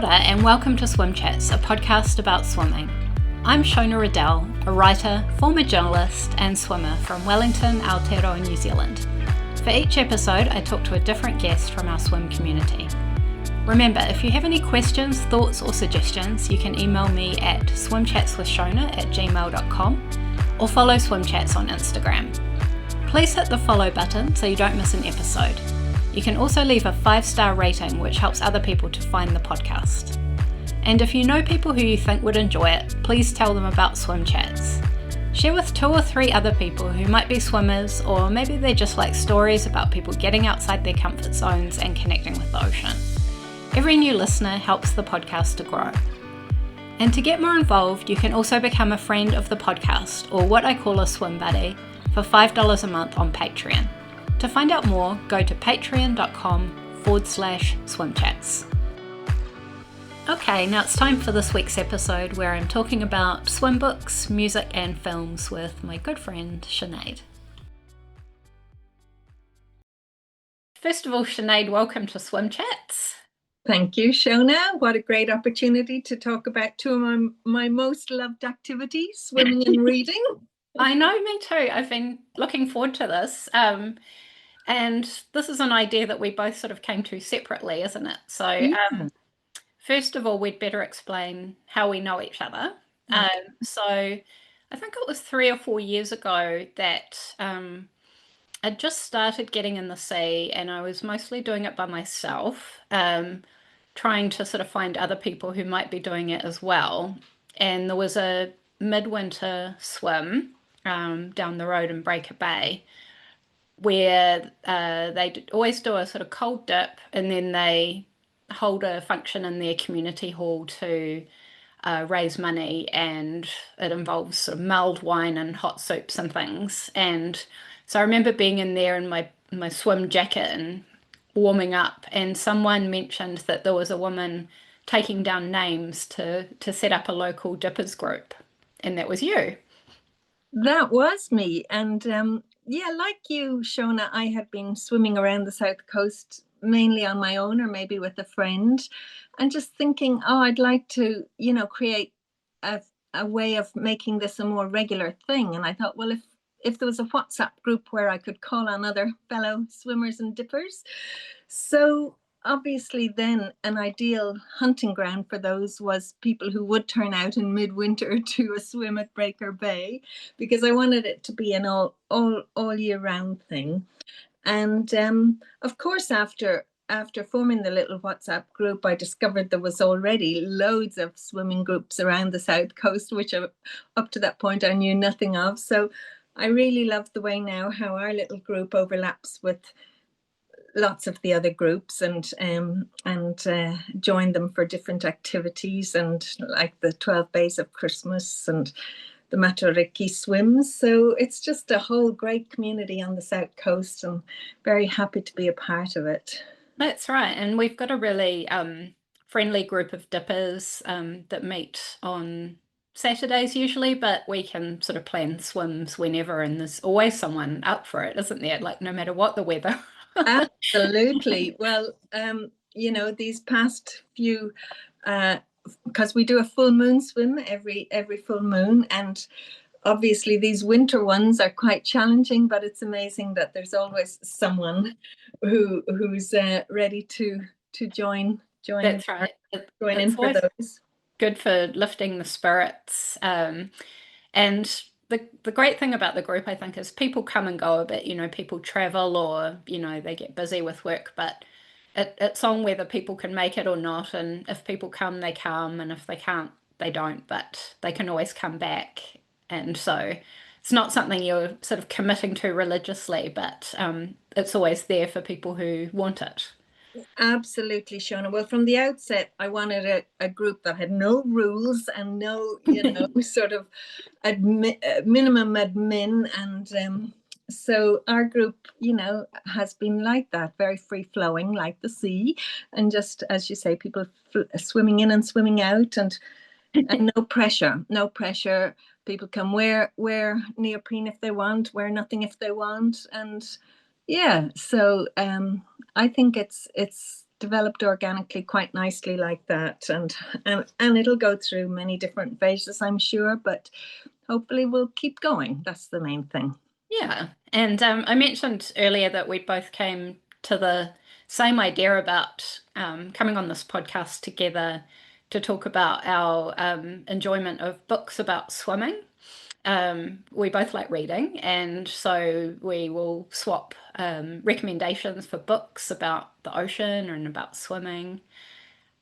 order and welcome to Swim Chats, a podcast about swimming. I'm Shona Riddell, a writer, former journalist and swimmer from Wellington, Aotearoa, New Zealand. For each episode, I talk to a different guest from our swim community. Remember, if you have any questions, thoughts or suggestions, you can email me at swimchatswithshona@gmail.com or follow Swim Chats on Instagram. Please hit the follow button so you don't miss an episode. You can also leave a 5-star rating, which helps other people to find the podcast. And if you know people who you think would enjoy it, please tell them about Swim Chats. Share with 2 or 3 other people who might be swimmers, or maybe they just like stories about people getting outside their comfort zones and connecting with the ocean. Every new listener helps the podcast to grow. And to get more involved, you can also become a friend of the podcast, or what I call a swim buddy, for $5 a month on Patreon. To find out more, go to patreon.com/swimchats. Okay, now it's time for this week's episode where I'm talking about swim books, music and films with my good friend Sinéad. First of all, Sinéad, welcome to Swim Chats. Thank you, Shona. What a great opportunity to talk about 2 of my most loved activities, swimming and reading. I know, me too. I've been looking forward to this. And this is an idea that we both sort of came to separately, isn't it? So first of all, we'd better explain how we know each other. So I think it was 3 or 4 years ago that I just started getting in the sea, and I was mostly doing it by myself, trying to sort of find other people who might be doing it as well. And there was a midwinter swim down the road in Breaker Bay, where they always do a sort of cold dip, and then they hold a function in their community hall to raise money, and it involves sort of mulled wine and hot soups and things. And so I remember being in there in my swim jacket and warming up, and someone mentioned that there was a woman taking down names to set up a local dippers group, and that was you. That was me. And like you, Shona, I had been swimming around the South Coast mainly on my own or maybe with a friend, and just thinking, I'd like to, create a way of making this a more regular thing. And I thought, well, if there was a WhatsApp group where I could call on other fellow swimmers and dippers. So obviously then an ideal hunting ground for those was people who would turn out in midwinter to a swim at Breaker Bay, because I wanted it to be an all year round thing. And of course, after forming the little WhatsApp group, I discovered there was already loads of swimming groups around the South Coast, which up to that point I knew nothing of. So I really love the way now how our little group overlaps with lots of the other groups, and join them for different activities, and like the 12 Bays of Christmas and the Matariki swims. So it's just a whole great community on the South Coast, and very happy to be a part of it. That's right. And we've got a really friendly group of dippers that meet on Saturdays usually, but we can sort of plan swims whenever, and there's always someone up for it, isn't there? Like, no matter what the weather. Absolutely. Well, these past few, because we do a full moon swim every full moon, and obviously these winter ones are quite challenging, but it's amazing that there's always someone who's ready to join. That's right. Join in for those. Good for lifting the spirits. And the great thing about the group, I think, is people come and go a bit. People travel, or they get busy with work, but it's on whether people can make it or not. And if people come, they come, and if they can't, they don't. But they can always come back. And so it's not something you're sort of committing to religiously, but it's always there for people who want it. Absolutely, Shona. Well, from the outset, I wanted a group that had no rules and no, sort of minimum admin. And so our group, has been like that, very free flowing, like the sea. And just, as you say, people swimming in and swimming out, and no pressure. People can wear neoprene if they want, wear nothing if they want. And yeah, so I think it's developed organically quite nicely like that, and it'll go through many different phases, I'm sure, but hopefully we'll keep going. That's the main thing. Yeah. And I mentioned earlier that we both came to the same idea about coming on this podcast together to talk about our enjoyment of books about swimming. We both like reading, and so we will swap recommendations for books about the ocean and about swimming.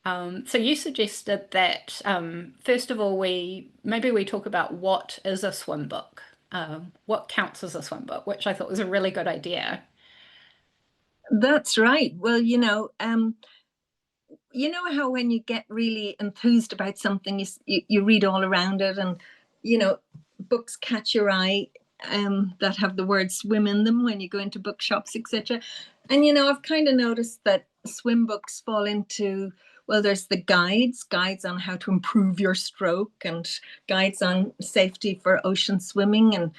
So you suggested that first of all, maybe we talk about what is a swim book, what counts as a swim book, which I thought was a really good idea. That's right. Well, you know how when you get really enthused about something, you read all around it, and you know books catch your eye that have the word swim in them when you go into bookshops, etc. And I've kind of noticed that swim books fall into, well, there's the guides on how to improve your stroke, and guides on safety for ocean swimming, and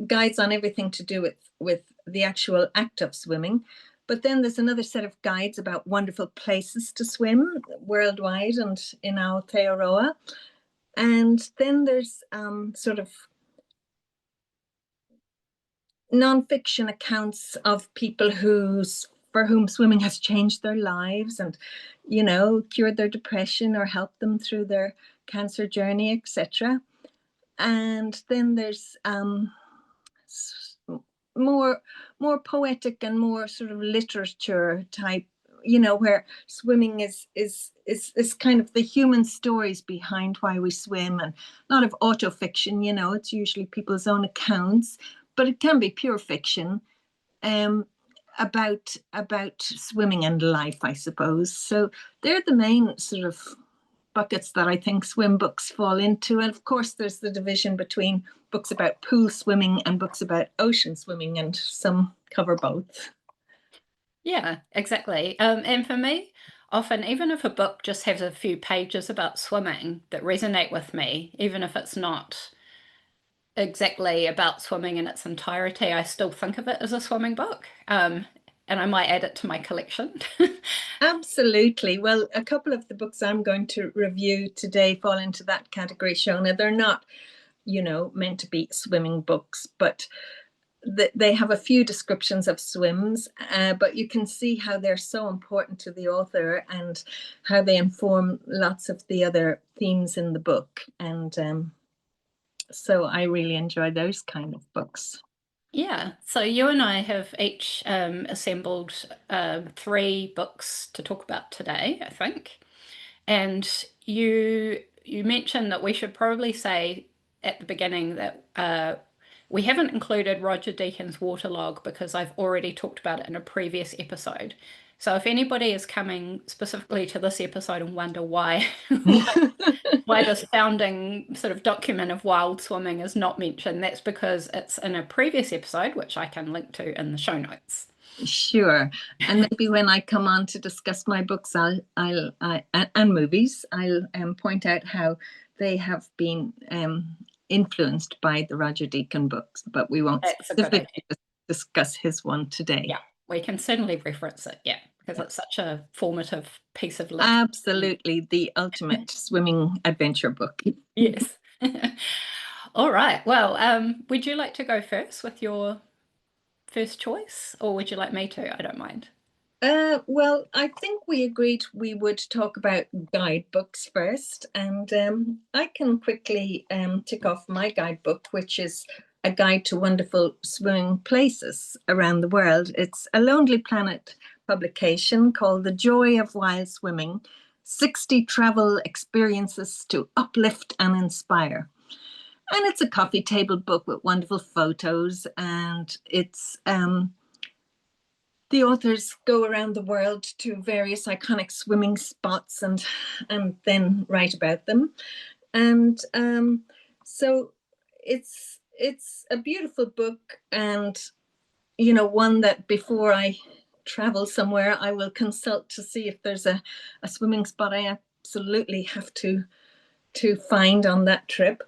guides on everything to do with the actual act of swimming. But then there's another set of guides about wonderful places to swim worldwide and in Aotearoa. And then there's sort of nonfiction accounts of people for whom swimming has changed their lives, and cured their depression or helped them through their cancer journey, etc. And then there's more poetic and more sort of literature type, where swimming is kind of the human stories behind why we swim, and a lot of autofiction. It's usually people's own accounts, but it can be pure fiction about swimming and life, I suppose. So they're the main sort of buckets that I think swim books fall into. And of course, there's the division between books about pool swimming and books about ocean swimming, and some cover both. Yeah, exactly. And for me, often, even if a book just has a few pages about swimming that resonate with me, even if it's not exactly about swimming in its entirety, I still think of it as a swimming book. And I might add it to my collection. Absolutely. Well, a couple of the books I'm going to review today fall into that category, Shona. They're not, meant to be swimming books, but they have a few descriptions of swims, but you can see how they're so important to the author and how they inform lots of the other themes in the book. And so I really enjoy those kind of books. Yeah, so you and I have each assembled three books to talk about today, I think. And you mentioned that we should probably say at the beginning that we haven't included Roger Deacon's Waterlog because I've already talked about it in a previous episode. So if anybody is coming specifically to this episode and wonder why why this founding sort of document of wild swimming is not mentioned, that's because it's in a previous episode, which I can link to in the show notes. Sure. And maybe when I come on to discuss my books, and movies, I'll point out how they have been influenced by the Roger Deacon books, but we won't specifically discuss his one today. Yeah, we can certainly reference it, yeah, because it's such a formative piece of literature. Absolutely, the ultimate swimming adventure book. Yes. All right. Well, would you like to go first with your first choice, or would you like me to? I don't mind. Well, I think we agreed we would talk about guidebooks first, and I can quickly tick off my guidebook, which is a guide to wonderful swimming places around the world. It's a Lonely Planet publication called The Joy of Wild Swimming, 60 Travel Experiences to Uplift and Inspire. And it's a coffee table book with wonderful photos, and it's the authors go around the world to various iconic swimming spots and then write about them. And so it's a beautiful book, and one that before I travel somewhere, I will consult to see if there's a swimming spot I absolutely have to find on that trip.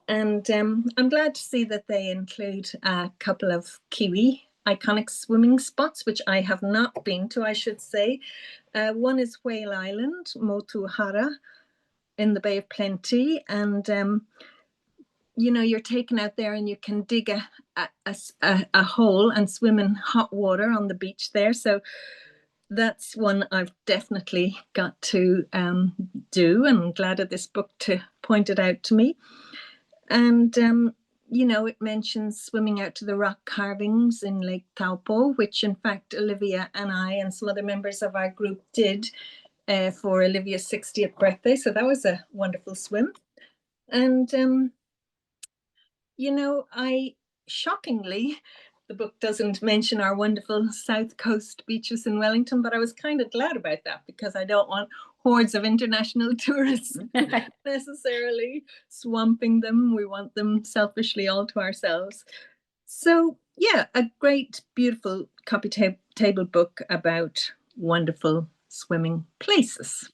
And I'm glad to see that they include a couple of Kiwi iconic swimming spots, which I have not been to, I should say. One is Whale Island, Motuhara, in the Bay of Plenty. And, you're taken out there and you can dig a hole and swim in hot water on the beach there. So that's one I've definitely got to do, and I'm glad of this book to point it out to me. And it mentions swimming out to the rock carvings in Lake Taupo, which in fact Olivia and I and some other members of our group did for Olivia's 60th birthday. So that was a wonderful swim. And I shockingly, the book doesn't mention our wonderful South Coast beaches in Wellington, but I was kind of glad about that because I don't want hordes of international tourists necessarily swamping them. We want them selfishly all to ourselves. So, yeah, a great, beautiful coffee table book about wonderful swimming places.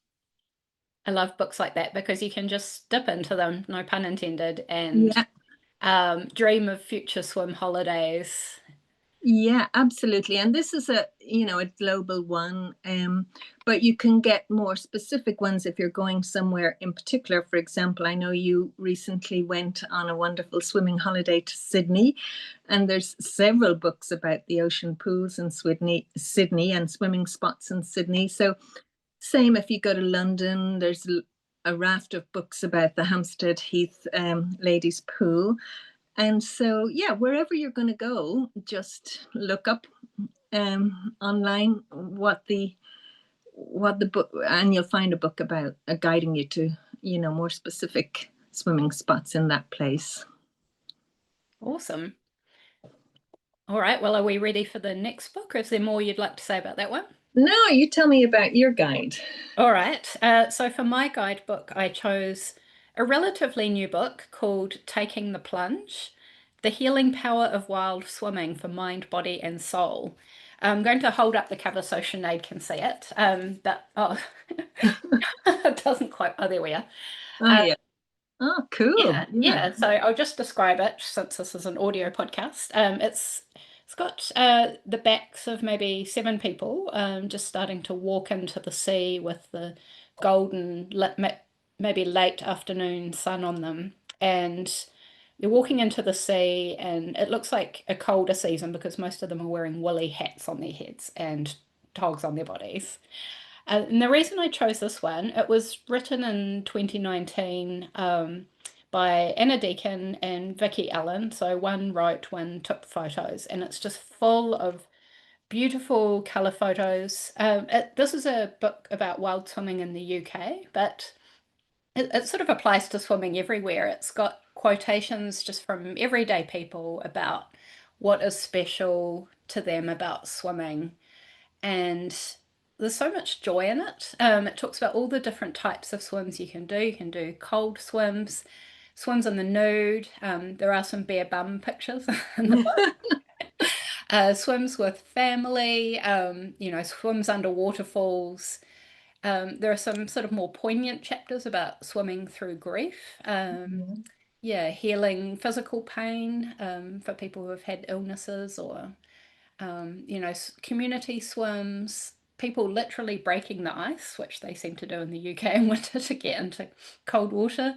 I love books like that because you can just dip into them, no pun intended, and dream of future swim holidays. Yeah, absolutely. And this is a global one, but you can get more specific ones if you're going somewhere in particular. For example, I know you recently went on a wonderful swimming holiday to Sydney, and there's several books about the ocean pools in Sydney and swimming spots in Sydney. So same if you go to London, there's a raft of books about the Hampstead Heath ladies pool. And so, yeah, wherever you're going to go, just look up online what the book, and you'll find a book about guiding you to, more specific swimming spots in that place. Awesome. All right. Well, are we ready for the next book, or is there more you'd like to say about that one? No, you tell me about your guide. All right. So for my guidebook, I chose a relatively new book called Taking the Plunge: The Healing Power of Wild Swimming for Mind, Body, and Soul. I'm going to hold up the cover so Sinead can see it. It doesn't quite. Oh, there we are. Oh, yeah. Oh, cool. Yeah. So I'll just describe it since this is an audio podcast. It's got the backs of maybe 7 people just starting to walk into the sea with the golden, maybe late afternoon sun on them, and they're walking into the sea, and it looks like a colder season because most of them are wearing woolly hats on their heads and togs on their bodies. And the reason I chose this one, it was written in 2019 by Anna Deakin and Vicky Allen. So one wrote, one took photos, and it's just full of beautiful color photos. This is a book about wild swimming in the UK, but it sort of applies to swimming everywhere. It's got quotations just from everyday people about what is special to them about swimming. And there's so much joy in it. It talks about all the different types of swims you can do. You can do cold swims, swims in the nude. There are some bare bum pictures in the book. Swims with family, swims under waterfalls. There are some sort of more poignant chapters about swimming through grief. Healing physical pain for people who have had illnesses, or community swims, people literally breaking the ice, which they seem to do in the UK in winter to get into cold water.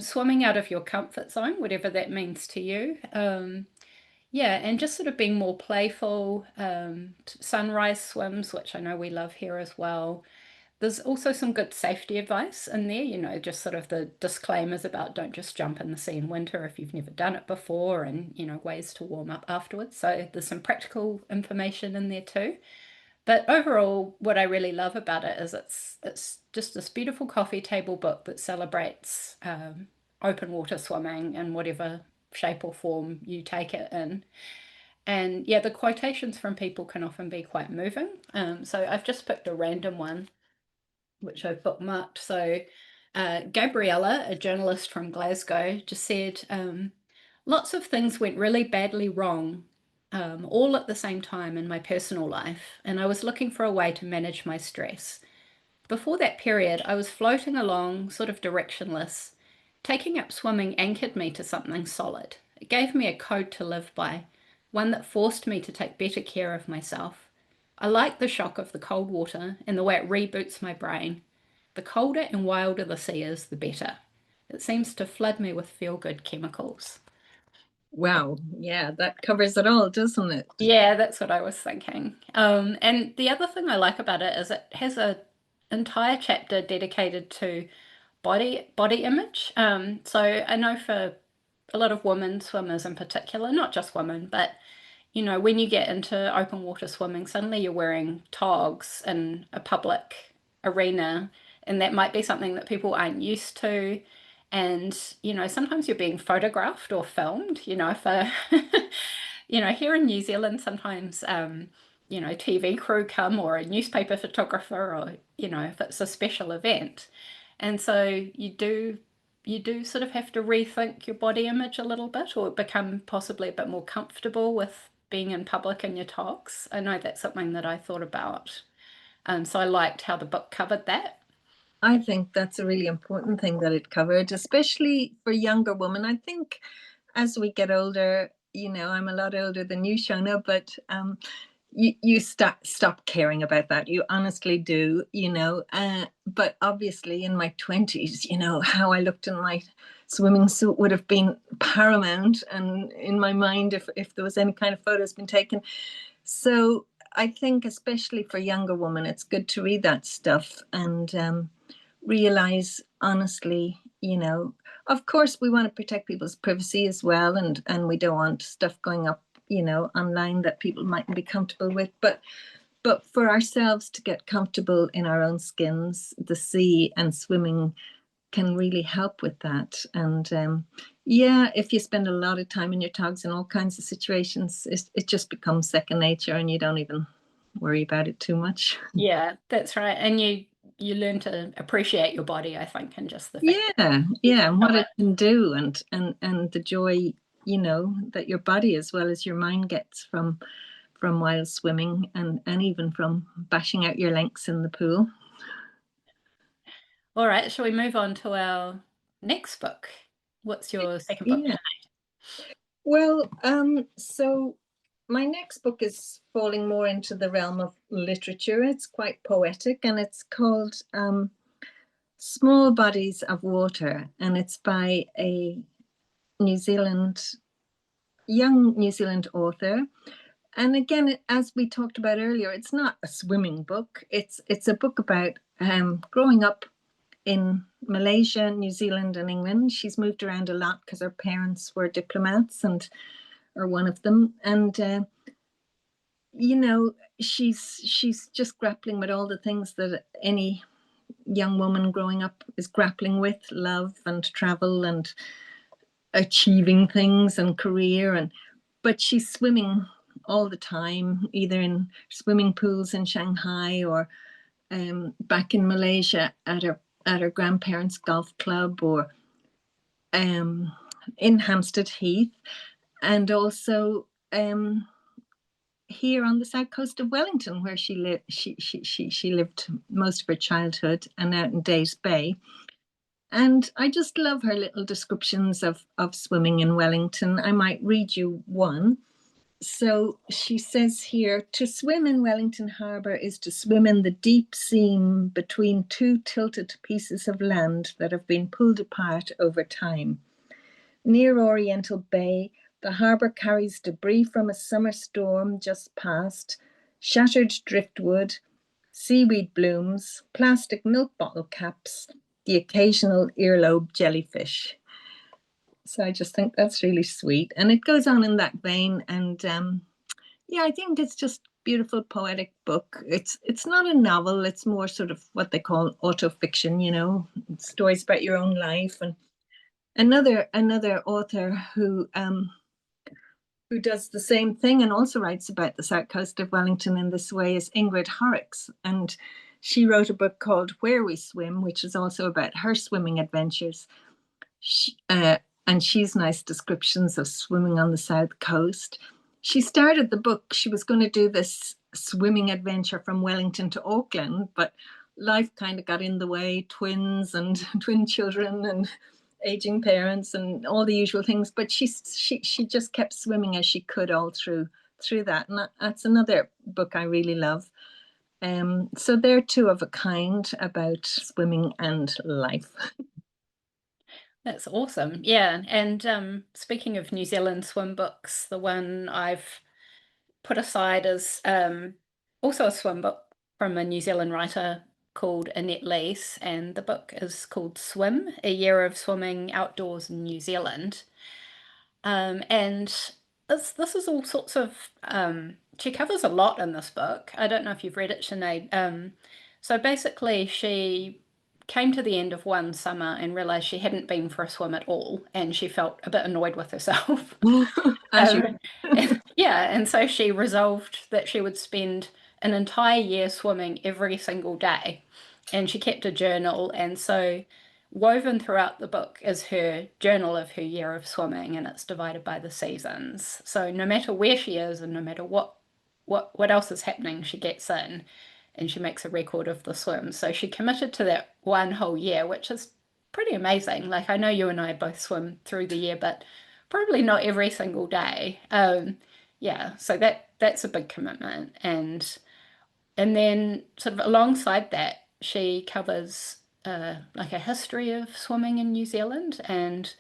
Swimming out of your comfort zone, whatever that means to you. And just sort of being more playful. Sunrise swims, which I know we love here as well. There's also some good safety advice in there, just sort of the disclaimers about don't just jump in the sea in winter if you've never done it before, and, ways to warm up afterwards. So there's some practical information in there too. But overall, what I really love about it is it's just this beautiful coffee table book that celebrates open water swimming in whatever shape or form you take it in. And yeah, the quotations from people can often be quite moving. So I've just picked a random one which I've bookmarked. So Gabriella, a journalist from Glasgow, just said, lots of things went really badly wrong, all at the same time in my personal life, and I was looking for a way to manage my stress. Before that period, I was floating along, sort of directionless. Taking up swimming anchored me to something solid. It gave me a code to live by. one that forced me to take better care of myself. I like the shock of the cold water and the way it reboots my brain. The colder and wilder the sea is, the better. It seems to flood me with feel-good chemicals. Wow. Yeah, that covers it all, doesn't it? Yeah, that's what I was thinking. And the other thing I like about it is it has a entire chapter dedicated to body image. So I know for a lot of women swimmers in particular, not just women, but you know, when you get into open water swimming, suddenly you're wearing togs in a public arena, and that might be something that people aren't used to. And, you know, sometimes you're being photographed or filmed, you know, for, you know, here in New Zealand, sometimes, you know, TV crew come or a newspaper photographer or, you know, if it's a special event. And so you do sort of have to rethink your body image a little bit or become possibly a bit more comfortable with being in public in your togs. I know that's something that I thought about. So I liked how the book covered that. I think that's a really important thing that it covered, especially for younger women. I think as we get older, you know, I'm a lot older than you, Shona, but you stop caring about that. You honestly do, you know. But obviously, in my 20s, you know, how I looked in my swimming suit would have been paramount, and in my mind, if there was any kind of photos been taken. So I think, especially for younger women, it's good to read that stuff and realize honestly, you know, of course we want to protect people's privacy as well, and we don't want stuff going up, you know, online that people mightn't be comfortable with, but for ourselves to get comfortable in our own skins, the sea and swimming can really help with that. And yeah, if you spend a lot of time in your togs in all kinds of situations, it just becomes second nature and you don't even worry about it too much. Yeah, that's right. And you learn to appreciate your body, I think, and just the fact that Yeah, you yeah, can and do what it it. can do, and the joy, you know, that your body as well as your mind gets from while swimming, and even from bashing out your lengths in the pool. All right, shall we move on to our next book? What's your second book? Yeah. Well, so my next book is falling more into the realm of literature. It's quite poetic, and it's called Small Bodies of Water, and it's by a New Zealand young New Zealand author. And again, as we talked about earlier, it's not a swimming book. It's a book about growing up in Malaysia, New Zealand, and England. She's moved around a lot because her parents were diplomats, and or one of them. And you know, she's just grappling with all the things that any young woman growing up is grappling with: love and travel and achieving things and career. And but she's swimming all the time, either in swimming pools in Shanghai or back in Malaysia at her grandparents' golf club, or in Hampstead Heath, and also here on the south coast of Wellington, where she lived. She lived most of her childhood, and out in Days Bay. And I just love her little descriptions of swimming in Wellington. I might read you one. So she says here, to swim in Wellington Harbour is to swim in the deep seam between two tilted pieces of land that have been pulled apart over time. Near Oriental Bay, the harbour carries debris from a summer storm just past, shattered driftwood, seaweed blooms, plastic milk bottle caps, the occasional earlobe jellyfish. So I just think that's really sweet. And it goes on in that vein. And yeah, I think it's just beautiful poetic book. It's not a novel. It's more sort of what they call autofiction, you know, stories about your own life. And another author who does the same thing and also writes about the south coast of Wellington in this way is Ingrid Horrocks. And she wrote a book called Where We Swim, which is also about her swimming adventures. And she's nice descriptions of swimming on the south coast. She started the book, she was going to do this swimming adventure from Wellington to Auckland, but life kind of got in the way, twins and twin children, and aging parents and all the usual things, but she just kept swimming as she could all through that. And that's another book I really love. So they're two of a kind about swimming and life. That's awesome. Yeah. And speaking of New Zealand swim books, the one I've put aside is also a swim book from a New Zealand writer called Annette Lees, and the book is called Swim, A Year of Swimming Outdoors in New Zealand. And this is all sorts of she covers a lot in this book. I don't know if you've read it, Sinead. So basically she came to the end of one summer and realized she hadn't been for a swim at all, and she felt a bit annoyed with herself. As you. Yeah, and so she resolved that she would spend an entire year swimming every single day. And she kept a journal, and so woven throughout the book is her journal of her year of swimming, and it's divided by the seasons. So no matter where she is and no matter what else is happening, she gets in and she makes a record of the swim. So she committed to that one whole year, which is pretty amazing. Like I know you and I both swim through the year, but probably not every single day. Yeah, so that's a big commitment. And then sort of alongside that, she covers like a history of swimming in New Zealand, and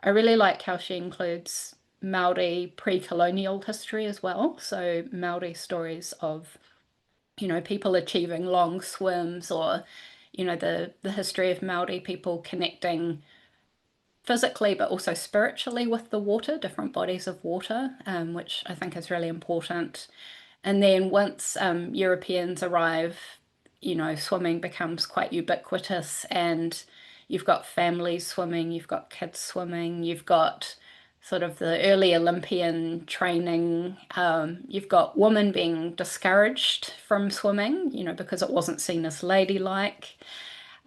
I really like how she includes Maori pre-colonial history as well. So Maori stories of, people achieving long swims, or, the history of Maori people connecting physically but also spiritually with the water, different bodies of water, which I think is really important. And then once Europeans arrive, swimming becomes quite ubiquitous, and you've got families swimming, you've got kids swimming, you've got sort of the early Olympian training. You've got women being discouraged from swimming, because it wasn't seen as ladylike.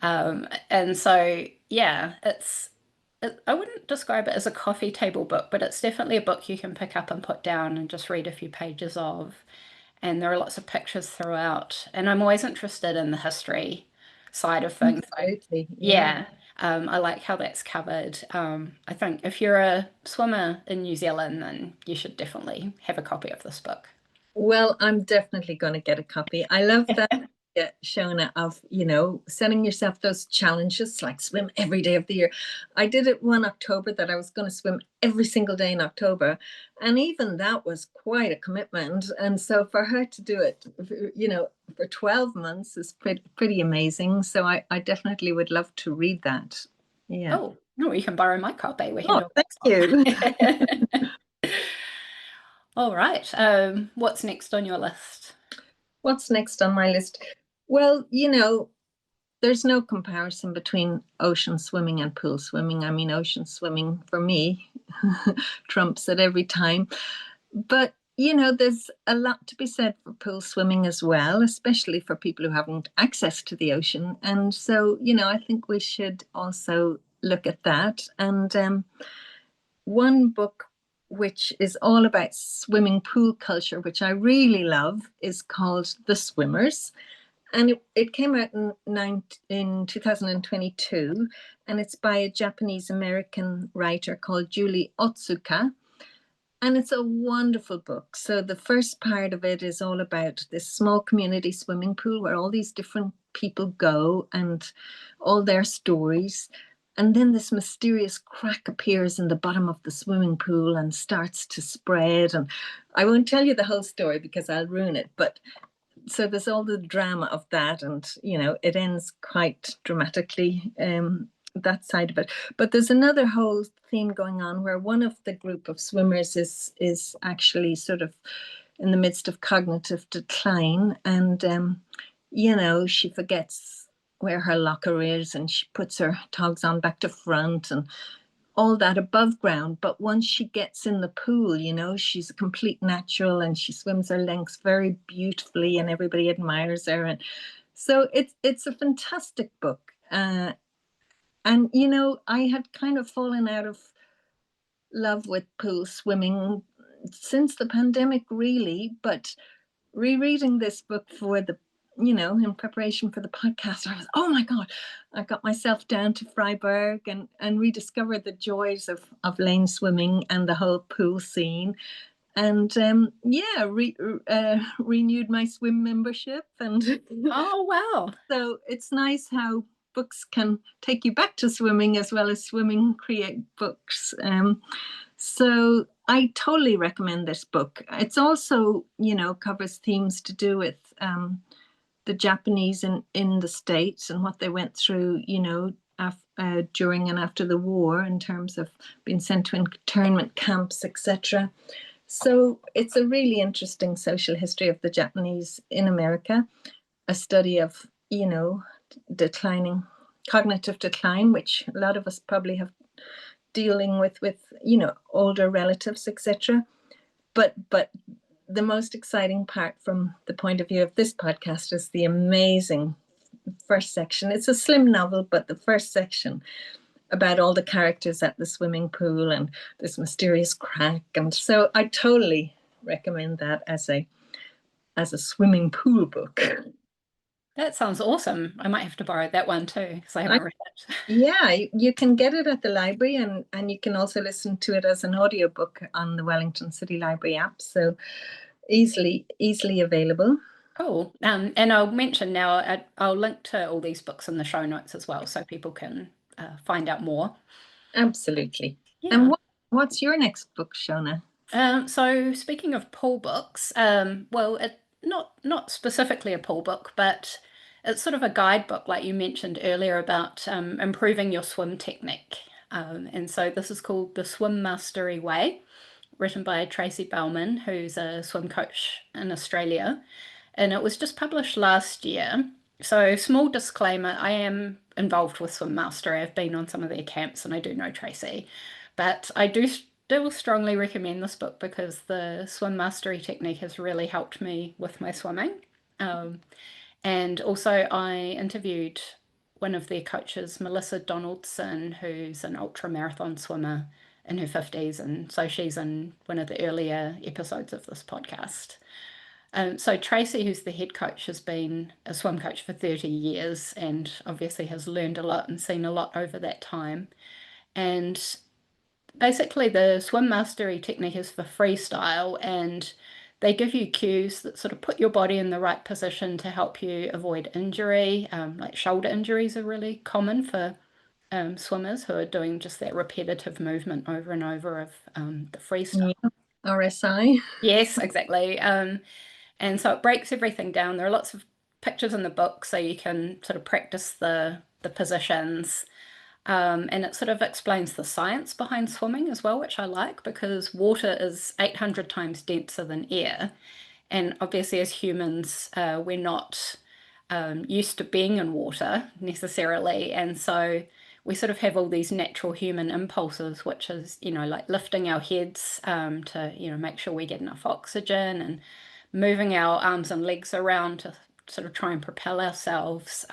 And so, yeah, I wouldn't describe it as a coffee table book, but it's definitely a book you can pick up and put down and just read a few pages of. And there are lots of pictures throughout. And I'm always interested in the history side of things. So, Absolutely, yeah. yeah, I like how that's covered. I think if you're a swimmer in New Zealand, then you should definitely have a copy of this book. Well, I'm definitely going to get a copy. I love that, Shona, of, setting yourself those challenges like swim every day of the year. I did it one October that I was going to swim every single day in October. And even that was quite a commitment. And so for her to do it, for 12 months is pretty amazing. So I definitely would love to read that. Yeah. Oh, no, you can borrow my copy. We can Oh, do thank you. it. All right. What's next on your list? What's next on my list? Well, there's no comparison between ocean swimming and pool swimming. I mean, ocean swimming for me trumps it every time. But, there's a lot to be said for pool swimming as well, especially for people who haven't access to the ocean. And so, I think we should also look at that. And one book which is all about swimming pool culture, which I really love, is called The Swimmers. And it came out in 2022, and it's by a Japanese American writer called Julie Otsuka. And it's a wonderful book. So the first part of it is all about this small community swimming pool where all these different people go and all their stories. And then this mysterious crack appears in the bottom of the swimming pool and starts to spread. And I won't tell you the whole story because I'll ruin it. But so there's all the drama of that, and it ends quite dramatically, that side of it. But there's another whole theme going on where one of the group of swimmers is actually sort of in the midst of cognitive decline, and she forgets where her locker is, and she puts her togs on back to front and all that above ground. But once she gets in the pool, she's a complete natural, and she swims her lengths very beautifully, and everybody admires her. And so it's a fantastic book. And I had kind of fallen out of love with pool swimming since the pandemic, really. But rereading this book for the in preparation for the podcast, I was, oh my God, I got myself down to Freiburg and rediscovered the joys of lane swimming and the whole pool scene. And renewed my swim membership. And Oh, wow. so it's nice how books can take you back to swimming as well as swimming create books. So I totally recommend this book. It's also, covers themes to do with the Japanese in the States and what they went through, during and after the war in terms of being sent to internment camps, etc. So it's a really interesting social history of the Japanese in America, a study of, declining cognitive decline, which a lot of us probably have dealing with older relatives, etc. But the most exciting part from the point of view of this podcast is the amazing first section. It's a slim novel, but the first section about all the characters at the swimming pool and this mysterious crack. And so I totally recommend that as a swimming pool book. That sounds awesome. I might have to borrow that one too, because I haven't read it. Yeah, you can get it at the library, and you can also listen to it as an audiobook on the Wellington City Library app. So easily available. Cool. And I'll mention now, I'll link to all these books in the show notes as well, so people can find out more. Absolutely. Yeah. And what's your next book, Shona? So speaking of pool books, well, not specifically a pool book, but it's sort of a guidebook, like you mentioned earlier, about improving your swim technique. And so this is called The Swim Mastery Way, written by Tracy Bellman, who's a swim coach in Australia. And it was just published last year. So small disclaimer, I am involved with Swim Mastery. I've been on some of their camps and I do know Tracy. But I do still strongly recommend this book because the swim mastery technique has really helped me with my swimming. And also I interviewed one of their coaches, Melissa Donaldson, who's an ultra marathon swimmer in her 50s. And so she's in one of the earlier episodes of this podcast. So Tracy, who's the head coach, has been a swim coach for 30 years and obviously has learned a lot and seen a lot over that time. And basically the swim mastery technique is for freestyle, and they give you cues that sort of put your body in the right position to help you avoid injury. Like shoulder injuries are really common for swimmers who are doing just that repetitive movement over and over of the freestyle. Yeah. RSI. Yes, exactly. And so it breaks everything down. There are lots of pictures in the book so you can sort of practice the positions. And it sort of explains the science behind swimming as well, which I like because water is 800 times denser than air. And obviously, as humans, we're not used to being in water necessarily. And so we sort of have all these natural human impulses, which is, like lifting our heads to, make sure we get enough oxygen and moving our arms and legs around to sort of try and propel ourselves.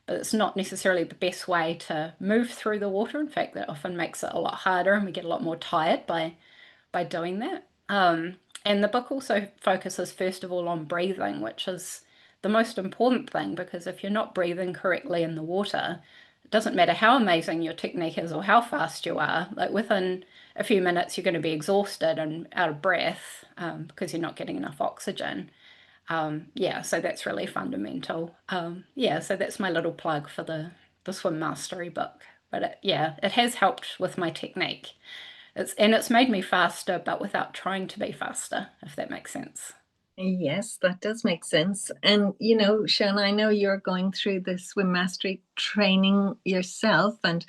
But it's not necessarily the best way to move through the water. In fact, that often makes it a lot harder and we get a lot more tired by doing that. And the book also focuses first of all on breathing, which is the most important thing because if you're not breathing correctly in the water, it doesn't matter how amazing your technique is or how fast you are, like within a few minutes you're going to be exhausted and out of breath because you're not getting enough oxygen. So that's really fundamental. So that's my little plug for the Swim Mastery book. But it has helped with my technique. It's made me faster, but without trying to be faster, if that makes sense. Yes, that does make sense. And, Sean, I know you're going through the swim mastery training yourself. And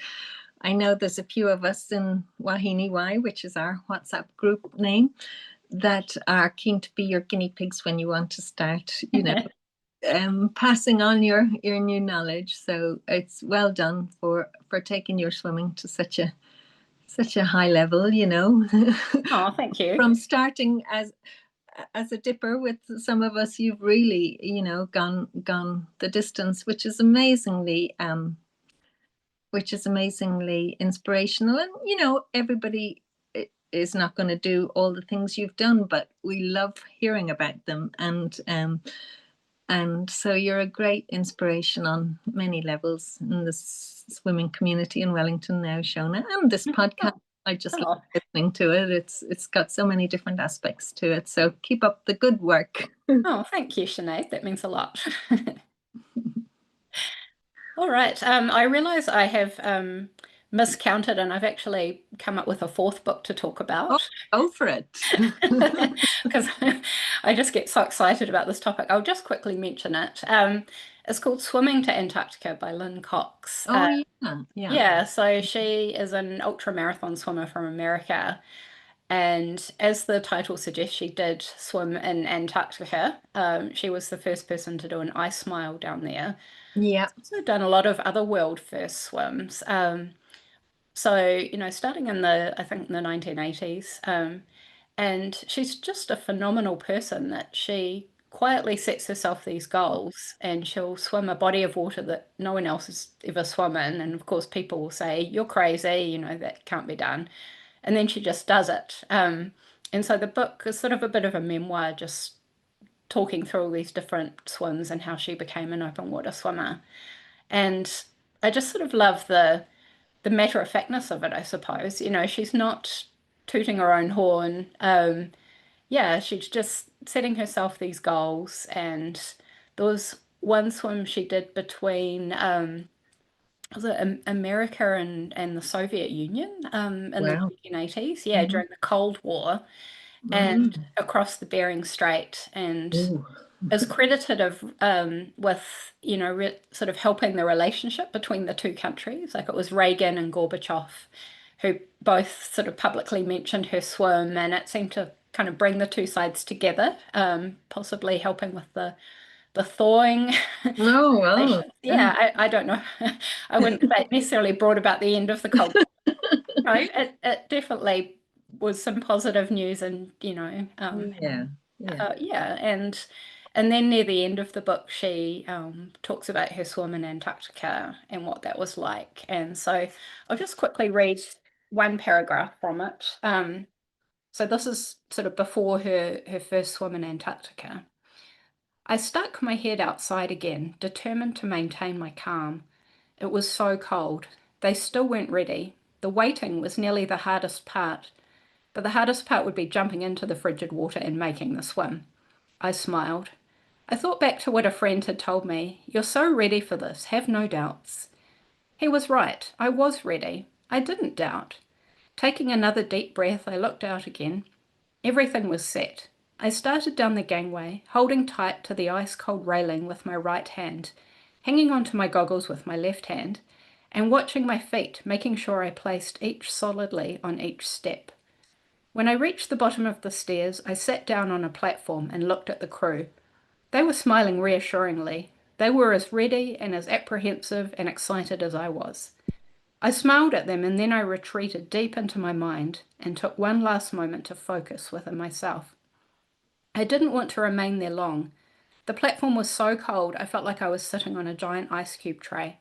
I know there's a few of us in Wāhine Wai, which is our WhatsApp group name, that are keen to be your guinea pigs when you want to start, passing on your new knowledge. So it's well done for taking your swimming to such a high level, Oh, thank you. From starting as a dipper with some of us, you've really, gone the distance, which is amazingly inspirational. And everybody is not going to do all the things you've done, but we love hearing about them. And And so you're a great inspiration on many levels in this swimming community in Wellington now, Shona, and this podcast. I just love Oh, listening to it. It's got so many different aspects to it. So keep up the good work. oh, thank you, Sinead. That means a lot. All right. I realize I have miscounted and I've actually come up with a fourth book to talk Oh, about go for it. because I just get so excited about this topic. I'll just quickly mention it. It's called Swimming to Antarctica by Lynn Cox. Oh, yeah, yeah. Yeah, so she is an ultra marathon swimmer from America. And as the title suggests, she did swim in Antarctica. She was the first person to do an ice mile down there. Yeah. She's also done a lot of other world first swims. So, starting in I think in the 1980s, and she's just a phenomenal person that she quietly sets herself these goals and she'll swim a body of water that no one else has ever swum in. And of course, people will say, "You're crazy, that can't be done." And then she just does it. And so the book is sort of a bit of a memoir, just talking through all these different swims and how she became an open water swimmer. And I just sort of love the matter of factness of it, I suppose. She's not tooting her own horn. Yeah, she's just setting herself these goals. And there was one swim she did between was it America and the Soviet Union in the Wow. 1980s? Yeah, Mhm. during the Cold War and Mm. across the Bering Strait. And Ooh. is credited with sort of helping the relationship between the two countries. Like it was Reagan and Gorbachev who both sort of publicly mentioned her swim, and it seemed to kind of bring the two sides together, possibly helping with the thawing Oh, wow. relations. Yeah. Yeah, I don't know. I wouldn't say it necessarily brought about the end of the Cold War. No, it definitely was some positive news, and Yeah. Yeah. yeah, and then near the end of the book, she talks about her swim in Antarctica and what that was like. And so I'll just quickly read one paragraph from it. So this is sort of before her first swim in Antarctica. I stuck my head outside again, determined to maintain my calm. It was so cold. They still weren't ready. The waiting was nearly the hardest part, but the hardest part would be jumping into the frigid water and making the swim. I smiled. I thought back to what a friend had told me. You're so ready for this, have no doubts. He was right. I was ready. I didn't doubt. Taking another deep breath, I looked out again. Everything was set. I started down the gangway, holding tight to the ice-cold railing with my right hand, hanging onto my goggles with my left hand, and watching my feet, making sure I placed each solidly on each step. When I reached the bottom of the stairs, I sat down on a platform and looked at the crew. They were smiling reassuringly. They were as ready and as apprehensive and excited as I was. I smiled at them and then I retreated deep into my mind and took one last moment to focus within myself. I didn't want to remain there long. The platform was so cold I felt like I was sitting on a giant ice cube tray.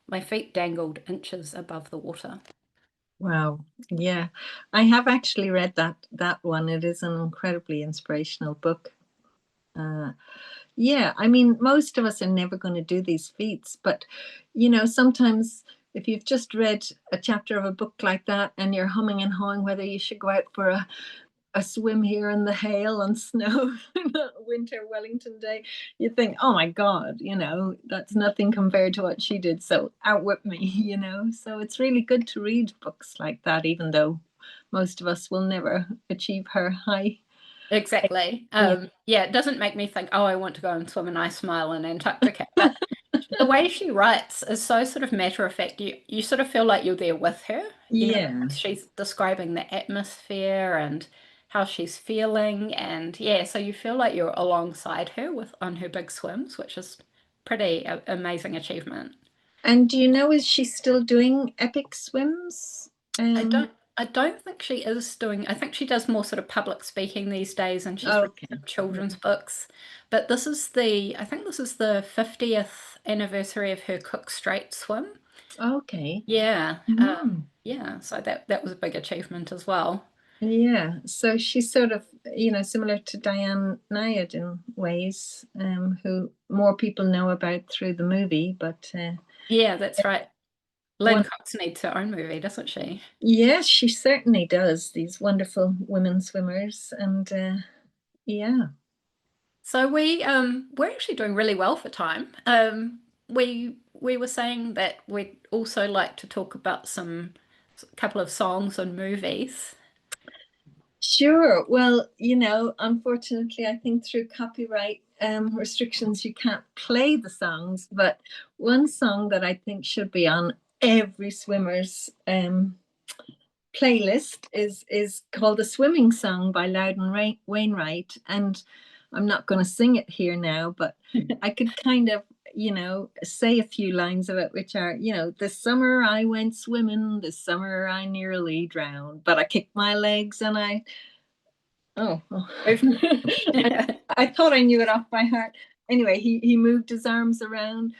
My feet dangled inches above the water. Wow. Yeah. I have actually read that one. It is an incredibly inspirational book. Uh, yeah, I mean, most of us are never going to do these feats, but sometimes if you've just read a chapter of a book like that and you're humming and hawing whether you should go out for a swim here in the hail and snow on a winter Wellington day, you think, oh my God, that's nothing compared to what she did. So out with me. So it's really good to read books like that, even though most of us will never achieve her high. Exactly. Yeah. Yeah, it doesn't make me think, oh, I want to go and swim an ice mile in Antarctica. But the way she writes is so sort of matter of fact. You sort of feel like you're there with her. Yeah. She's describing the atmosphere and how she's feeling, and yeah, so you feel like you're alongside her on her big swims, which is pretty amazing achievement. And is she still doing epic swims? I Um, don't I don't think she is doing, I think she does more sort of public speaking these days and she's written okay. some children's books. But I think this is the 50th anniversary of her Cook Strait swim. Okay. Yeah. Mhm. Yeah, so that was a big achievement as well. Yeah, so she's sort of, similar to Diane Nyad in ways, who more people know about through the movie, but Yeah, that's right. Lynn one, Cox needs her own movie, doesn't she? yes, she certainly does. These wonderful women swimmers, and yeah. So we're actually doing really well for time. We were saying that we'd also like to talk about some couple of songs and movies. Sure. Well, unfortunately, I think through copyright restrictions, you can't play the songs. But one song that I think should be on every swimmer's playlist is called "The Swimming Song" by Loudon Wainwright, and I'm not going to sing it here now, but I could kind of say a few lines of it, which are, this summer I went swimming, this summer I nearly drowned, but I kicked my legs and oh, I, I thought I knew it off by heart. Anyway, he moved his arms around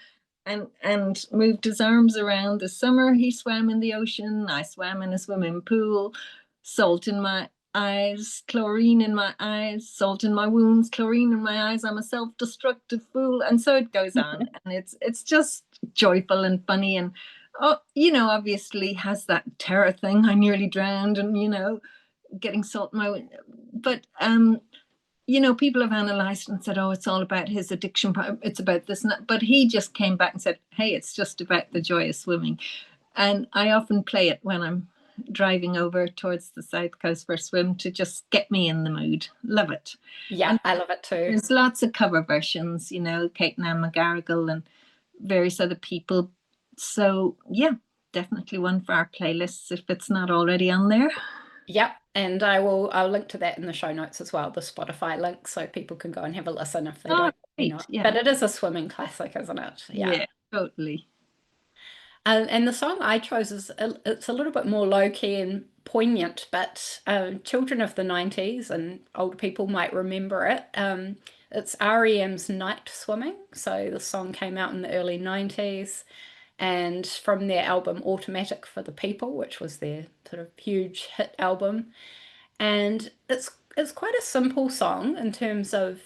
and moved his arms around. The summer he swam in the ocean. I swam in a swimming pool. Salt in my eyes, chlorine in my eyes, salt in my wounds, chlorine in my eyes. I'm a self-destructive fool, and so it goes on. And it's just joyful and funny, and obviously has that terror thing. I nearly drowned, and getting salt in my, but people have analyzed and said, oh, it's all about his addiction, it's about this and that. But he just came back and said, hey, it's just about the joy of swimming. And I often play it when I'm driving over towards the south coast for a swim to just get me in the mood. Love it. Yeah, And I love it too. there's lots of cover versions, Kate and Anne McGarrigle and various other people. So yeah, definitely one for our playlists if it's not already on there. Yep, and I'll link to that in the show notes as well, the Spotify link, so people can go and have a listen if they Oh, don't know great. it. Yeah. But it is a swimming classic, isn't it? Yeah. Yeah, totally. And the song I chose it's a little bit more low key and poignant, but children of the 90s and old people might remember it. It's REM's Night Swimming. So the song came out in the early 90s and from their album Automatic for the People, which was their sort of huge hit album. And it's quite a simple song in terms of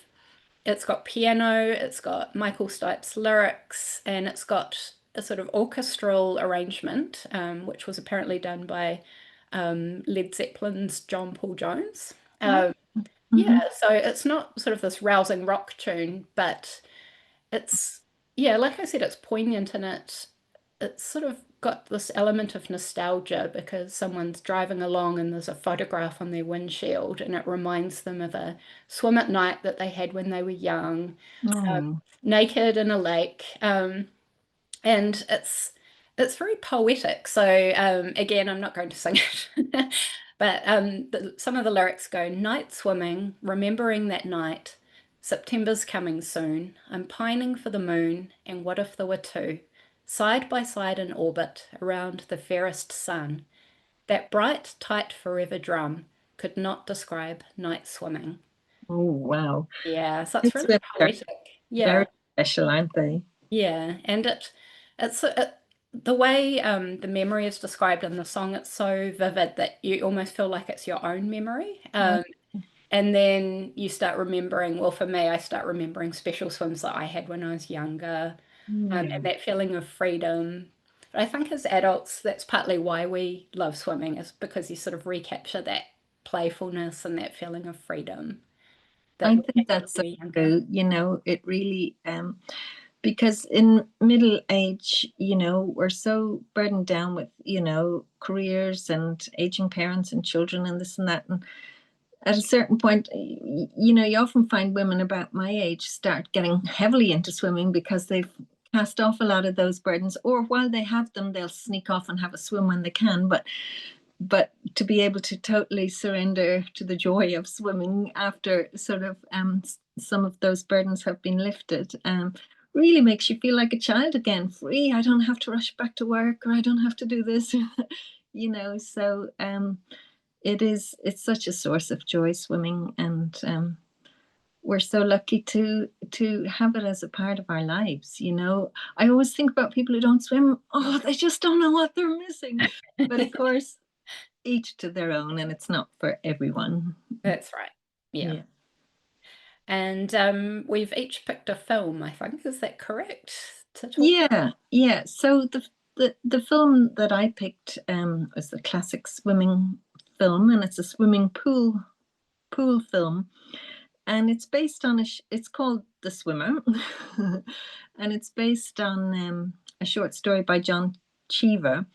it's got piano, it's got Michael Stipe's lyrics, and it's got a sort of orchestral arrangement, which was apparently done by Led Zeppelin's John Paul Jones. Oh, Yeah, mhm. so it's not sort of this rousing rock tune, but it's, yeah, like I said, it's poignant and it's sort of got this element of nostalgia because someone's driving along and there's a photograph on their windshield and it reminds them of a swim at night that they had when they were young, Oh, naked in a lake. And it's very poetic. So again, I'm not going to sing it, but some of the lyrics go, night swimming, remembering that night. September's coming soon. I'm pining for the moon, and what if there were two, side by side in orbit around the fairest sun? That bright, tight, forever drum could not describe night swimming. oh, wow. Yeah, so it's It's really poetic. very Yeah. special, aren't they? Yeah, and the way the memory is described in the song, it's so vivid that you almost feel like it's your own memory. Oh, And then you start remembering, well, for me, I start remembering special swims that I had when I was younger, and mm. that feeling of freedom. But I think as adults, that's partly why we love swimming, is because you sort of recapture that playfulness and that feeling of freedom that I we had think that's so when we were younger. true. It really, because in middle age, we're so burdened down with, careers and aging parents and children and this and that. And at a certain point, you often find women about my age start getting heavily into swimming because they've cast off a lot of those burdens, or while they have them, they'll sneak off and have a swim when they can. But to be able to totally surrender to the joy of swimming after sort of some of those burdens have been lifted really makes you feel like a child again, free. I don't have to rush back to work, or I don't have to do this. So it's such a source of joy, swimming, and we're so lucky to have it as a part of our lives. I always think about people who don't swim. Oh, they just don't know what they're missing. But of course, each to their own, and it's not for everyone. That's right. Yeah. Yeah. And we've each picked a film, I think. Is that correct to talk about? Yeah, yeah. So the film that I picked was the classic swimming film, and it's a swimming pool film, and it's based on it's called The Swimmer, and it's based on a short story by John Cheever,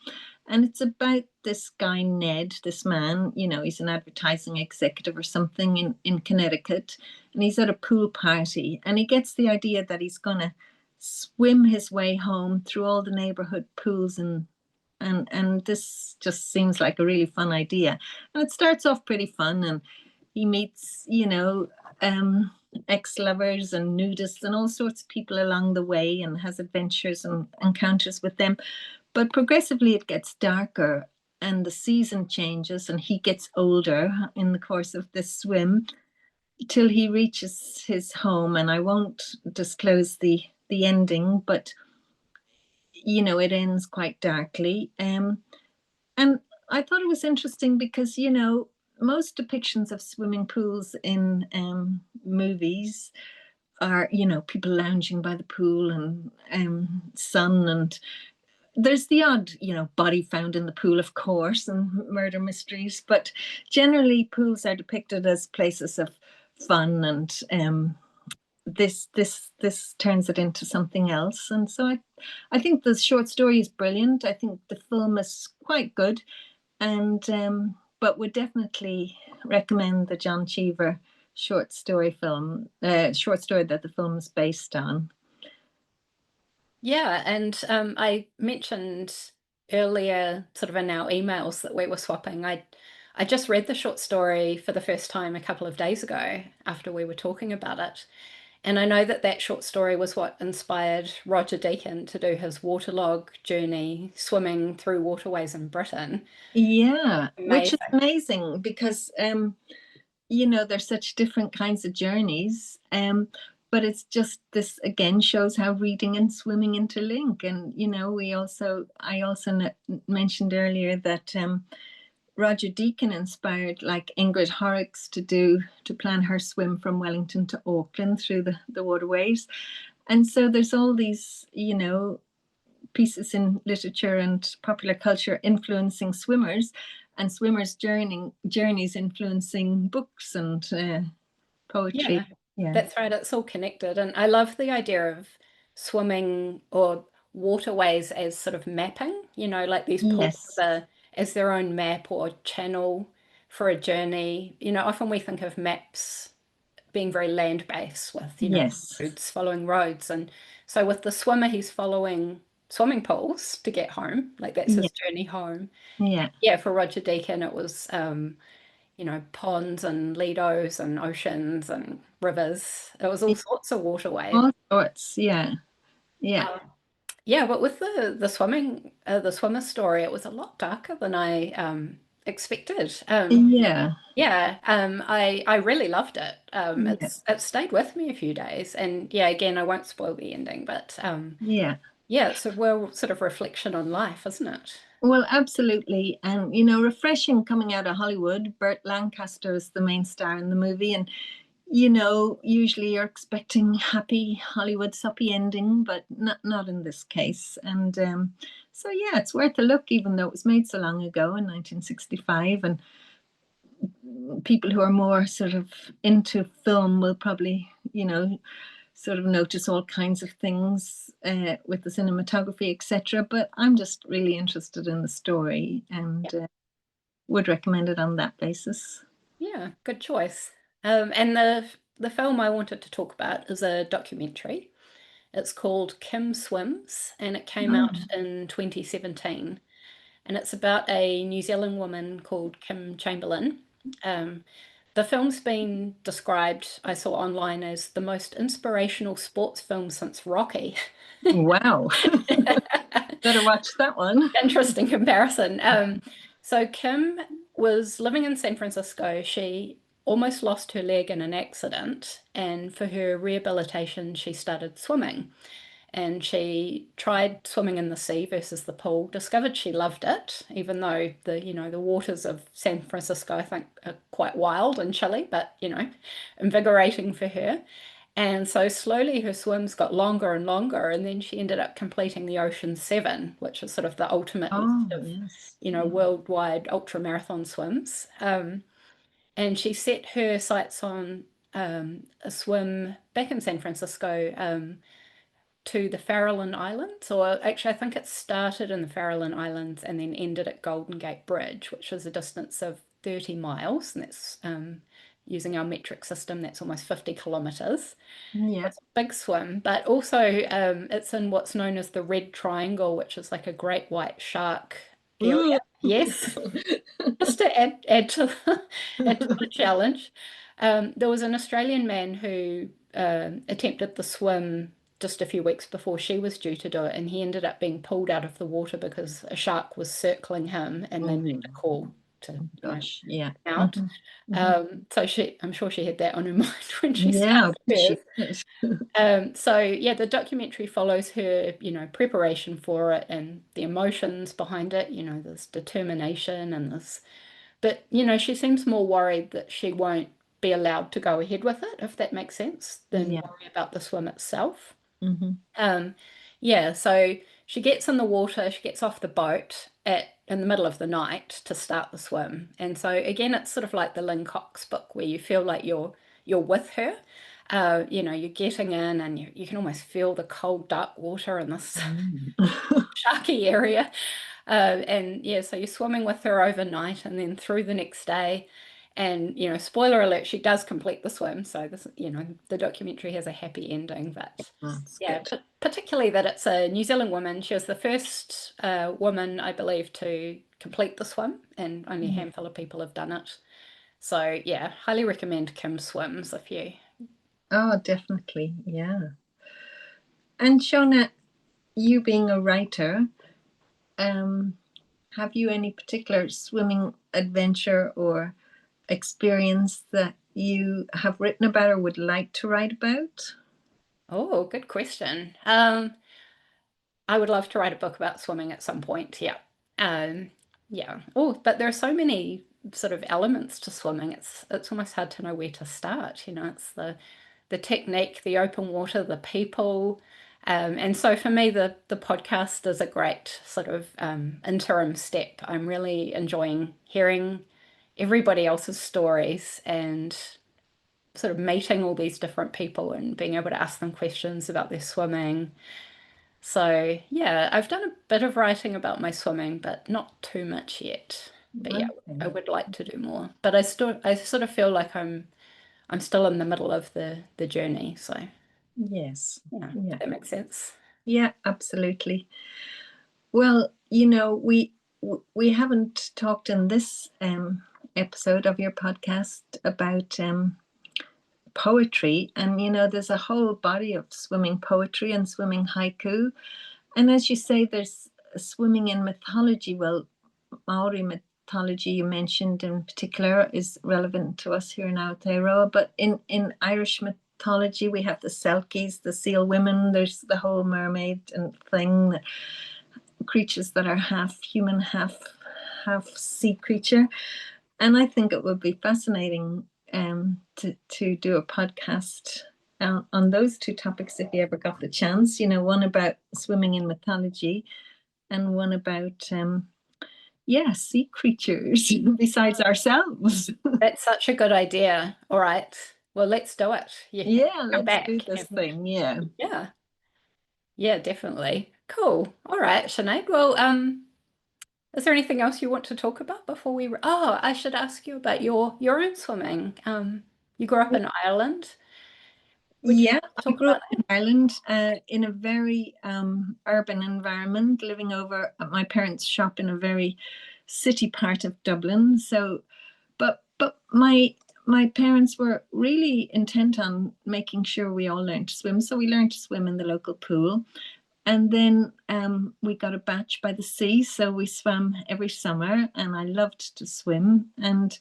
and it's about this guy Ned, this man. He's an advertising executive or something in Connecticut, and he's at a pool party, and he gets the idea that he's gonna swim his way home through all the neighborhood pools, and this just seems like a really fun idea. And it starts off pretty fun, and he meets, ex-lovers and nudists and all sorts of people along the way, and has adventures and encounters with them. But progressively it gets darker, and the season changes, and he gets older in the course of this swim till he reaches his home. And I won't disclose the ending, but it ends quite darkly. And I thought it was interesting because, most depictions of swimming pools in movies are, people lounging by the pool and sun, and there's the odd, body found in the pool, of course, and murder mysteries. But generally, pools are depicted as places of fun, and this turns it into something else. And so I think the short story is brilliant. I think the film is quite good, and but would definitely recommend the John Cheever short story short story that the film is based on. Yeah, and I mentioned earlier, sort of in our emails that we were swapping, I just read the short story for the first time a couple of days ago after we were talking about it. And I know that that short story was what inspired Roger Deakin to do his waterlog journey, swimming through waterways in Britain. Yeah, which is Amazing. amazing because there's such different kinds of journeys. But it's just, this again shows how reading and swimming interlink. And I also mentioned earlier that Roger Deakin inspired like Ingrid Horrocks to plan her swim from Wellington to Auckland through the waterways. And so there's all these, pieces in literature and popular culture influencing swimmers, and swimmers' journeys influencing books and poetry. Yeah, Yeah. that's right. It's all connected. And I love the idea of swimming or waterways as sort of mapping, like these pools Yes. are as their own map or channel for a journey. Often we think of maps being very land-based with, Yes. roads, following roads. And so with the swimmer, he's following swimming pools to get home. Like that's Yeah. his journey home. Yeah. Yeah, for Roger Deakin, it was ponds and lidos and oceans and rivers. It was all sorts of waterways. All sorts. Yeah. Yeah. Um, yeah, but with the swimmer story, it was a lot darker than I expected. Yeah. Yeah, I really loved it. Yeah. It stayed with me a few days, and yeah, again, I won't spoil the ending, but Yeah. yeah, it's a real sort of reflection on life, isn't it? Well, absolutely. And, refreshing coming out of Hollywood. Burt Lancaster is the main star in the movie. And, usually you're expecting happy Hollywood soppy ending, but not in this case. And so, yeah, it's worth a look, even though it was made so long ago in 1965. And people who are more sort of into film will probably, sort of notice all kinds of things with the cinematography, etc. But I'm just really interested in the story, and would recommend it on that basis. Yeah, good choice. And the film I wanted to talk about is a documentary. It's called Kim Swims, and it came out Oh, in 2017. And it's about a New Zealand woman called Kim Chamberlain. Um, the film's been described, I saw online, as the most inspirational sports film since Rocky. wow. Better watch that one. Interesting comparison. So Kim was living in San Francisco. She almost lost her leg in an accident, and for her rehabilitation, she started swimming. and she tried swimming in the sea versus the pool, discovered she loved it, even though the waters of San Francisco, I think, are quite wild and chilly, but, invigorating for her. And so slowly her swims got longer and longer, and then she ended up completing the Ocean Seven, which is sort of the ultimate list Oh, of, yes. worldwide ultra marathon swims. And she set her sights on a swim back in San Francisco to the Farallon Islands, or actually, I think it started in the Farallon Islands and then ended at Golden Gate Bridge, which is a distance of 30 miles, and that's using our metric system, that's almost 50 kilometers. Yeah. It's a big swim, but also it's in what's known as the Red Triangle, which is like a great white shark area. Ooh. Yes, just to add to add to the challenge. There was an Australian man who attempted the swim just a few weeks before she was due to do it, and he ended up being pulled out of the water because a shark was circling him, and they made Oh, a call to, gosh. Yeah. out. So I'm sure she had that on her mind when she Yeah, started I bet she hers. did. So yeah, the documentary follows her, preparation for it and the emotions behind it, this determination and this, but she seems more worried that she won't be allowed to go ahead with it, if that makes sense, than Yeah. worry about the swim itself. Hmm. Um, yeah, so she gets in the water, she gets off the boat in the middle of the night to start the swim. And so again, it's sort of like the Lynn Cox book where you feel like you're with her. You're getting in and you can almost feel the cold, dark water in this sharky area. And yeah, so you're swimming with her overnight and then through the next day. And, spoiler alert, she does complete the swim. So this, the documentary has a happy ending, but That's yeah, good. particularly that it's a New Zealand woman. She was the first woman, I believe, to complete the swim, and only a Yeah. handful of people have done it. So yeah, highly recommend Kim Swims if you. Oh, definitely. Yeah. And Shona, you being a writer, um, have you any particular swimming adventure or experience that you have written about or would like to write about? Oh, good question. I would love to write a book about swimming at some point. Yeah. Um, yeah. Oh, but there are so many sort of elements to swimming. It's almost hard to know where to start. It's the technique, the open water, the people. And so for me, the podcast is a great sort of interim step. I'm really enjoying hearing everybody else's stories and sort of meeting all these different people and being able to ask them questions about their swimming. So yeah, I've done a bit of writing about my swimming, but not too much yet. But yeah, I Okay. would like to do more. But I sort of feel like I'm still in the middle of the journey. So Yes. yeah, if Yeah. that makes sense. Yeah, absolutely. Well, we haven't talked in this episode of your podcast about poetry, and there's a whole body of swimming poetry and swimming haiku. And as you say, there's swimming in mythology. Well, Maori mythology you mentioned in particular is relevant to us here in Aotearoa, but in Irish mythology we have the Selkies, the seal women. There's the whole mermaid and thing, creatures that are half human, half sea creature. And I think it would be fascinating to do a podcast on those two topics if you ever got the chance. One about swimming in mythology and one about sea creatures besides ourselves. That's such a good idea. All right. Well, let's do it. Yeah. Yeah, Come let's do back. this thing. Yeah. Yeah. Yeah, definitely. Cool. All right, Sinead. Well, is there anything else you want to talk about before we? Oh, I should ask you about your own swimming. You grew up in Ireland. Would you Yeah, I talk grew up about in Ireland in a very urban environment, living over at my parents' shop in a very city part of Dublin. So, but my parents were really intent on making sure we all learned to swim. So we learned to swim in the local pool, and then we got a batch by the sea. So we swam every summer, and I loved to swim. And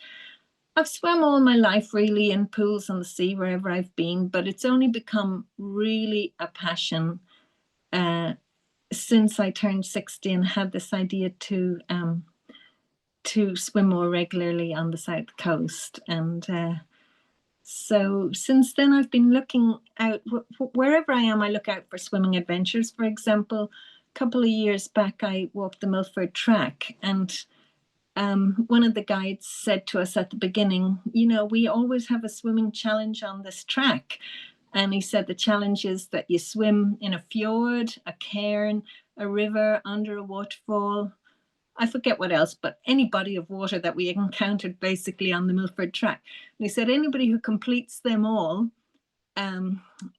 I've swum all my life really in pools on the sea wherever I've been, but it's only become really a passion since I turned 60 and had this idea to swim more regularly on the south coast. And so since then, I've been looking out, wherever I am, I look out for swimming adventures. For example, a couple of years back, I walked the Milford Track, and one of the guides said to us at the beginning, we always have a swimming challenge on this track. And he said the challenge is that you swim in a fjord, a cairn, a river, under a waterfall. I forget what else, but any body of water that we encountered basically on the Milford Track. And he said anybody who completes them all,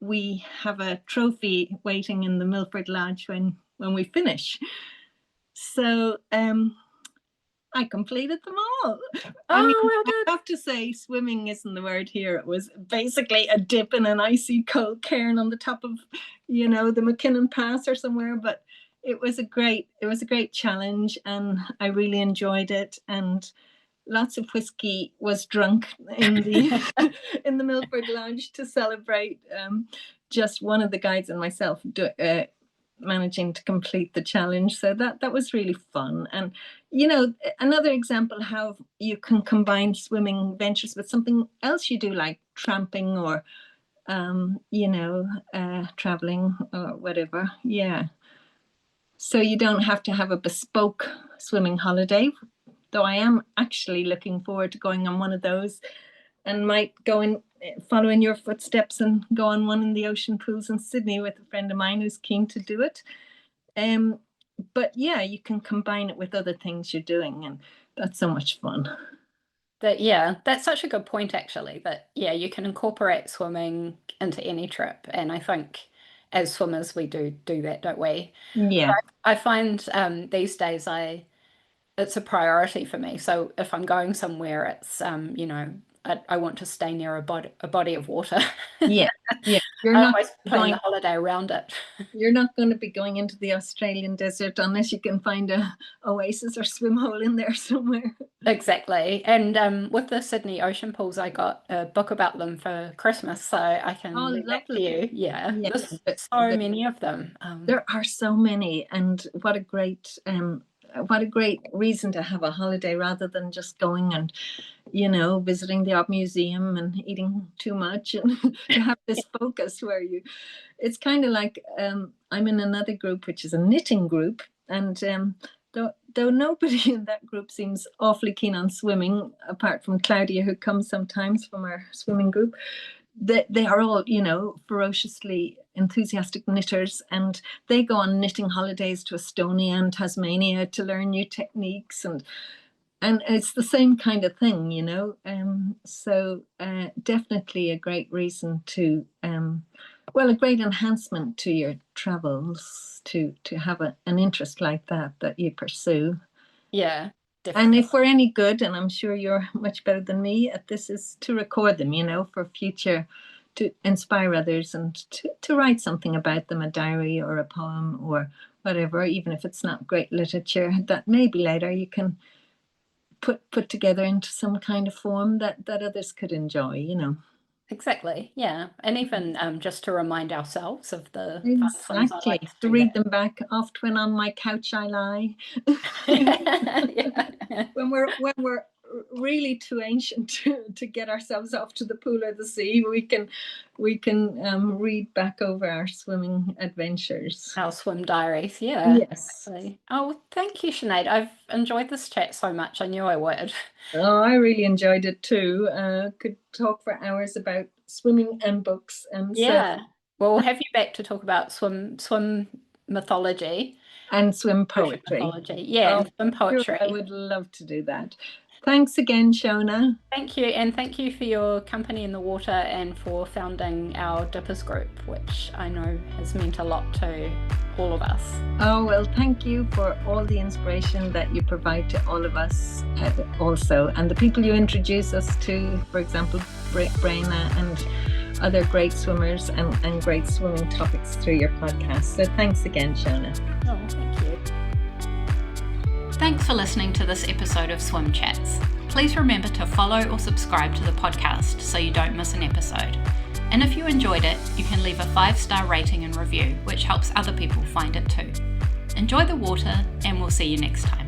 we have a trophy waiting in the Milford Lodge when we finish. So I completed them all. I mean, well done. I have to say, swimming isn't the word here. It was basically a dip in an icy cold cairn on the top of, the McKinnon Pass or somewhere. But it was a great challenge, and I really enjoyed it. And lots of whiskey was drunk in the in the Milford Lodge to celebrate just one of the guides and myself managing to complete the challenge. So that was really fun. And another example how you can combine swimming ventures with something else you do, like tramping or traveling or whatever. So you don't have to have a bespoke swimming holiday, though I am actually looking forward to going on one of those, and might go and follow in your footsteps and go on one in the ocean pools in Sydney with a friend of mine who's keen to do it. But you can combine it with other things you're doing, and that's so much fun. That's such a good point, actually, that you can incorporate swimming into any trip. And I think as swimmers we do that, don't we? Yeah. I find these days it's a priority for me. So if I'm going somewhere, it's I want to stay near a body of water. Yeah. You're not always plan the holiday around it. You're not going to be going into the Australian desert unless you can find a oasis or swim hole in there somewhere. Exactly. And with the Sydney ocean pools, I got a book about them for Christmas, so I can read that to you. There's so many of them. There are so many, and what a great reason to have a holiday rather than just going and visiting the art museum and eating too much, and to have this focus where it's kind of like I'm in another group, which is a knitting group, and though nobody in that group seems awfully keen on swimming, apart from Claudia, who comes sometimes from our swimming group, they are all ferociously enthusiastic knitters, and they go on knitting holidays to Estonia and Tasmania to learn new techniques, and it's the same kind of thing, so definitely a great reason to a great enhancement to your travels to have an interest like that you pursue. Definitely. And if we're any good, and I'm sure you're much better than me at this, is to record them, for future, to inspire others, and to write something about them, a diary or a poem or whatever, even if it's not great literature, that maybe later you can put together into some kind of form that others could enjoy, Exactly. And even just to remind ourselves of the fun swims. Like to read them back. Oft when on my couch I lie. When we're really too ancient to get ourselves off to the pool or the sea, we can read back over our swimming adventures, our swim diaries. Yes. Exactly. Oh, thank you, Sinead. I've enjoyed this chat so much. I knew I would. Oh, I really enjoyed it too. Could talk for hours about swimming and books, and well, we'll have you back to talk about swim mythology and swim poetry. And swim poetry. I would love to do that. Thanks again, Shona. Thank you, and thank you for your company in the water and for founding our Dippers group, which I know has meant a lot to all of us. Oh, well, thank you for all the inspiration that you provide to all of us also, and the people you introduce us to, for example, Brenna and other great swimmers and great swimming topics through your podcast. So thanks again, Shona. Oh, thank you. Thanks for listening to this episode of Swim Chats. Please remember to follow or subscribe to the podcast so you don't miss an episode. And if you enjoyed it, you can leave a 5-star rating and review, which helps other people find it too. Enjoy the water, and we'll see you next time.